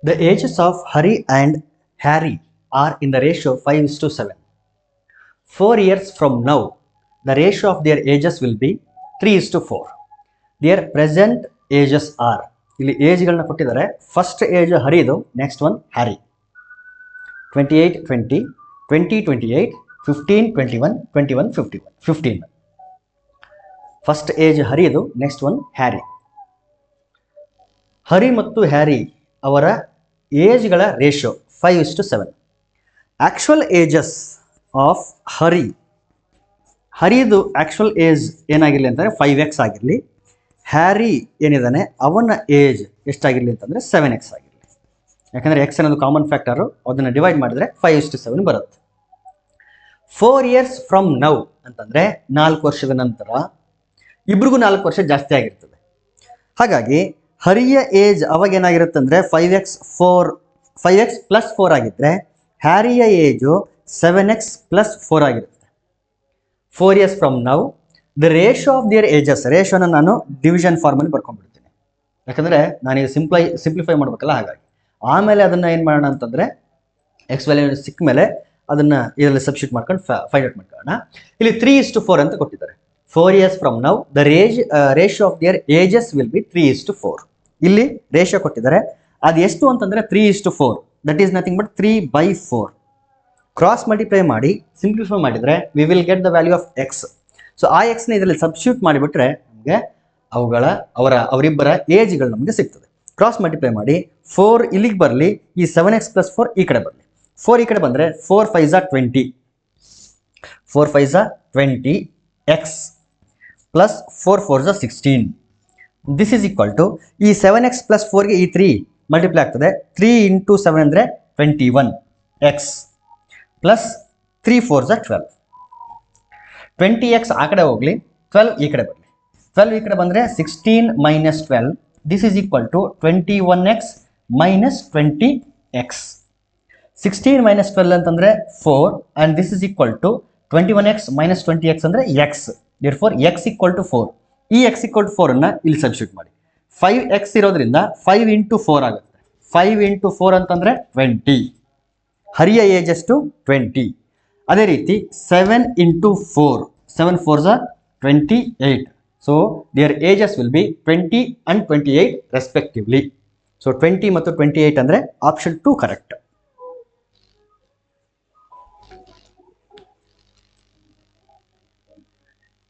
The ages of Hari and Harry are in the ratio 5:7. 4 years from now, the ratio of their ages will be 3:4. Their present ages are, ಇಲ್ಲಿ ಏಜ್ಗಳನ್ನ ಕೊಟ್ಟಿದ್ದಾರೆ. First age ಹರಿದು, next one Harry. 28, 20, 20, 28, 15, 21, 21, 51, 15. First age ಹರಿದು, next one Harry. ಹರಿ ಮತ್ತು Harry ಅವರ ಏಜ್ಗಳ ratio 5:7. Actual ages of ಹರಿದು actual age ಏನಾಗಿರಲಿ ಅಂತಂದರೆ 5x ಆಗಿರಲಿ. Harry ಏನಿದ್ದಾನೆ ಅವನ ಏಜ್ ಎಷ್ಟಾಗಿರಲಿ ಅಂತಂದರೆ 7x ಆಗಿರಲಿ. ಯಾಕಂದರೆ ಎಕ್ಸ್ ಅನ್ನೋದು ಕಾಮನ್ ಫ್ಯಾಕ್ಟರು, ಅದನ್ನು ಡಿವೈಡ್ ಮಾಡಿದ್ರೆ 5:7 ಬರುತ್ತೆ. 4 years ಫ್ರಮ್ ನೌ ಅಂತಂದರೆ 4 ವರ್ಷದ ನಂತರ ಇಬ್ರಿಗೂ 4 ವರ್ಷ ಜಾಸ್ತಿ ಆಗಿರ್ತದೆ. ಹಾಗಾಗಿ ಹರಿಯ ಏಜ್ ಅವಾಗ ಏನಾಗಿರುತ್ತೆ ಅಂದರೆ 5x ಪ್ಲಸ್ 4 ಆಗಿದ್ದರೆ ಹ್ಯಾರಿಯ ಏಜು 7x ಪ್ಲಸ್ 4 ಆಗಿರುತ್ತೆ. 4 years from now the ratio of their ages, ರೇಷೋನ ನಾನು ಡಿವಿಷನ್ ಫಾರ್ಮಲ್ಲಿ ಬರ್ಕೊಂಡ್ಬಿಡ್ತೀನಿ. ಯಾಕಂದರೆ ನಾನೀಗ ಸಿಂಪ್ಲಿಫೈ ಮಾಡಬೇಕಲ್ಲ, ಹಾಗಾಗಿ ಆಮೇಲೆ ಅದನ್ನು ಏನು ಮಾಡೋಣ ಅಂತಂದರೆ ಎಕ್ಸ್ ವ್ಯಾಲ್ಯೂ ಸಿಕ್ಕ ಮೇಲೆ ಅದನ್ನು ಇದರಲ್ಲಿ ಸಬ್ಸ್ಟಿಟ್ಯೂಟ್ ಮಾಡ್ಕೊಂಡು ಫೈಂಡ್ ಔಟ್ ಮಾಡ್ಕೊಳ್ಳೋಣ. ಇಲ್ಲಿ 3:4 ಅಂತ ಕೊಟ್ಟಿದ್ದಾರೆ. 4 years from now the ratio of their ages will be 3:4. ಇಲ್ಲಿ ರೇಷಿಯೋ ಕೊಟ್ಟಿದ್ದಾರೆ, ಅದು ಎಷ್ಟು ಅಂತಂದರೆ 3:4. That is nothing but 3/4. Cross multiply ಮಾಡಿ ಸಿಂಪ್ಲಿಫೈ ಮಾಡಿದರೆ we will get the value of x. So ಆ ಎಕ್ಸ್ನ ಇದರಲ್ಲಿ ಸಬ್ಸ್ಟಿಟ್ಯೂಟ್ ಮಾಡಿಬಿಟ್ರೆ ನಮಗೆ ಅವರಿಬ್ಬರ ಏಜ್ಗಳು ನಮಗೆ ಸಿಗ್ತದೆ. ಕ್ರಾಸ್ ಮಲ್ಟಿಪ್ಲೈ ಮಾಡಿ 4 ಇಲ್ಲಿಗೆ ಬರಲಿ, ಈ 7x ಪ್ಲಸ್ 4 ಈ ಕಡೆ ಬರಲಿ. 4 ಈ ಕಡೆ ಬಂದರೆ 4 5 20, 4 5 20 x plus 4 4 16. This is equal to ಈ 7x ಪ್ಲಸ್ 4ಗೆ ಈ 3 ಮಲ್ಟಿಪ್ಲೈ ಆಗ್ತದೆ. 3 × 7 ಅಂದರೆ 21 x ಪ್ಲಸ್ 3 4 12. 20x ಆ ಕಡೆ ಹೋಗಲಿ, 12 ಈ ಕಡೆ ಬರಲಿ. 12 ಈ ಕಡೆ ಬಂದರೆ 16 - 12. This is equal to 21x - 20x. 16 - 12 ಅಂತಂದರೆ 4 and this is equal to 21x - 20x ಅಂದರೆ x. Therefore x equal to 4. ಈ x ಈಕ್ವಲ್ ಟು 4 ಅನ್ನು ಇಲ್ಲಿ ಸಬ್ಸ್ಟಿಟ್ಯೂಟ್ ಮಾಡಿ. 5x ಇರೋದ್ರಿಂದ 5 × 4 ಆಗುತ್ತೆ. 5 × 4 ಅಂತಂದರೆ 20. ಹರಿಯ ಏಜ್ ಎಷ್ಟು 20. ಅದೇ ರೀತಿ 7 × 4, 7 4 28. So their ages will be 20 and 28 respectively. So 20 ಮತ್ತು 28 ಅಂದರೆ ಆಪ್ಷನ್ 2 ಕರೆಕ್ಟ್.